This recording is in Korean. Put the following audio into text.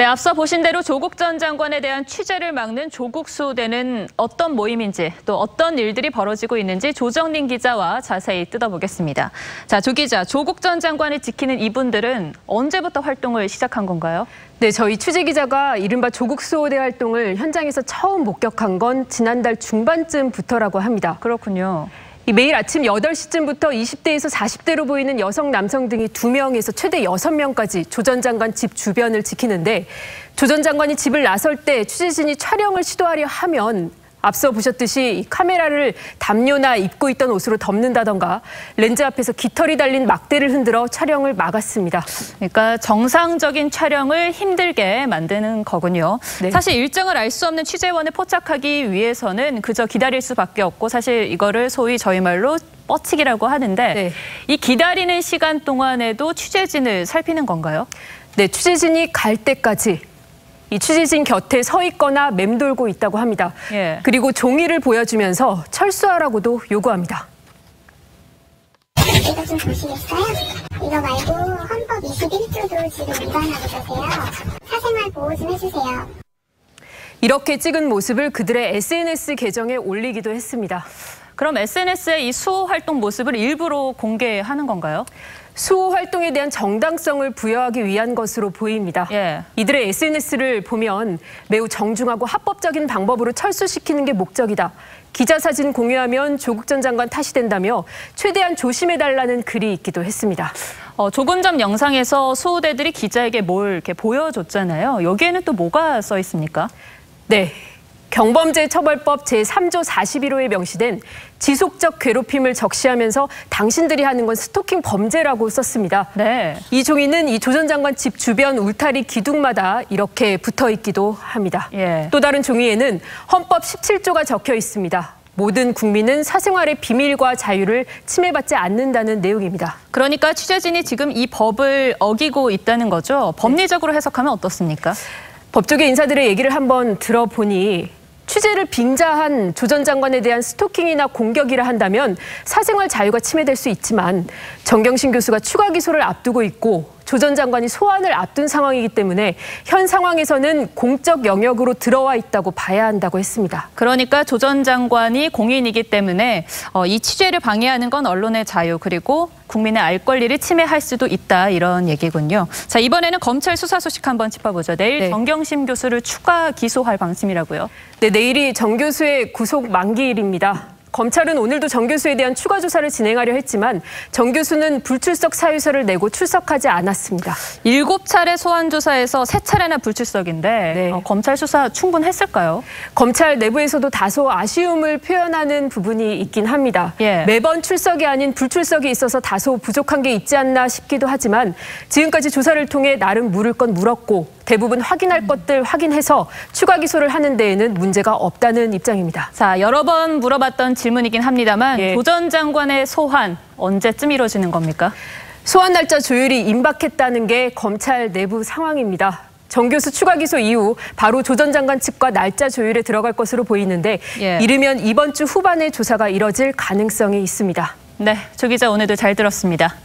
네, 앞서 보신 대로 조국 전 장관에 대한 취재를 막는 조국 수호대는 어떤 모임인지 또 어떤 일들이 벌어지고 있는지 조정린 기자와 자세히 뜯어보겠습니다. 자, 조 기자, 조국 전 장관을 지키는 이분들은 언제부터 활동을 시작한 건가요? 네, 저희 취재 기자가 이른바 조국 수호대 활동을 현장에서 처음 목격한 건 지난달 중반쯤부터라고 합니다. 그렇군요. 매일 아침 8시쯤부터 20대에서 40대로 보이는 여성, 남성 등이 2명에서 최대 6명까지 조 전 장관 집 주변을 지키는데 조 전 장관이 집을 나설 때 취재진이 촬영을 시도하려 하면 앞서 보셨듯이 카메라를 담요나 입고 있던 옷으로 덮는다던가 렌즈 앞에서 깃털이 달린 막대를 흔들어 촬영을 막았습니다. 그러니까 정상적인 촬영을 힘들게 만드는 거군요. 네. 사실 일정을 알 수 없는 취재원을 포착하기 위해서는 그저 기다릴 수밖에 없고 사실 이거를 소위 저희 말로 뻗치기라고 하는데 네. 이 기다리는 시간 동안에도 취재진을 살피는 건가요? 네, 취재진이 갈 때까지 이 취재진 곁에 서 있거나 맴돌고 있다고 합니다. 예. 그리고 종이를 보여주면서 철수하라고도 요구합니다. 이거 좀 보시겠어요? 이거 말고 헌법 21조도 지금 위반하고 계세요. 사생활 보호 좀 해주세요. 이렇게 찍은 모습을 그들의 SNS 계정에 올리기도 했습니다. 그럼 SNS에 이 수호 활동 모습을 일부러 공개하는 건가요? 수호 활동에 대한 정당성을 부여하기 위한 것으로 보입니다. 예. 이들의 SNS를 보면 매우 정중하고 합법적인 방법으로 철수시키는 게 목적이다. 기자 사진 공유하면 조국 전 장관 탓이 된다며 최대한 조심해달라는 글이 있기도 했습니다. 조금 전 영상에서 수호대들이 기자에게 뭘 이렇게 보여줬잖아요. 여기에는 또 뭐가 써 있습니까? 네. 경범죄처벌법 제3조 41호에 명시된 지속적 괴롭힘을 적시하면서 당신들이 하는 건 스토킹 범죄라고 썼습니다. 네. 이 종이는 이 조 전 장관 집 주변 울타리 기둥마다 이렇게 붙어 있기도 합니다. 예. 또 다른 종이에는 헌법 17조가 적혀 있습니다. 모든 국민은 사생활의 비밀과 자유를 침해받지 않는다는 내용입니다. 그러니까 취재진이 지금 이 법을 어기고 있다는 거죠. 법리적으로 해석하면 어떻습니까? 법조계 인사들의 얘기를 한번 들어보니 취재를 빙자한 조 전 장관에 대한 스토킹이나 공격이라 한다면 사생활 자유가 침해될 수 있지만 정경심 교수가 추가 기소를 앞두고 있고 조 전 장관이 소환을 앞둔 상황이기 때문에 현 상황에서는 공적 영역으로 들어와 있다고 봐야 한다고 했습니다. 그러니까 조 전 장관이 공인이기 때문에 이 취재를 방해하는 건 언론의 자유 그리고 국민의 알 권리를 침해할 수도 있다 이런 얘기군요. 자, 이번에는 검찰 수사 소식 한번 짚어보죠. 내일 네. 정경심 교수를 추가 기소할 방침이라고요. 네, 내일이 정 교수의 구속 만기일입니다. 검찰은 오늘도 정 교수에 대한 추가 조사를 진행하려 했지만 정 교수는 불출석 사유서를 내고 출석하지 않았습니다. 7차례 소환 조사에서 3차례나 불출석인데 네. 검찰 수사 충분했을까요? 검찰 내부에서도 다소 아쉬움을 표현하는 부분이 있긴 합니다. 예. 매번 출석이 아닌 불출석이 있어서 다소 부족한 게 있지 않나 싶기도 하지만 지금까지 조사를 통해 나름 물을 건 물었고 대부분 확인할 것들 확인해서 추가 기소를 하는 데에는 문제가 없다는 입장입니다. 자, 여러 번 물어봤던 질문이긴 합니다만 예. 조 전 장관의 소환 언제쯤 이루어지는 겁니까? 소환 날짜 조율이 임박했다는 게 검찰 내부 상황입니다. 정 교수 추가 기소 이후 바로 조 전 장관 측과 날짜 조율에 들어갈 것으로 보이는데 예. 이르면 이번 주 후반에 조사가 이뤄질 가능성이 있습니다. 네, 조 기자 오늘도 잘 들었습니다.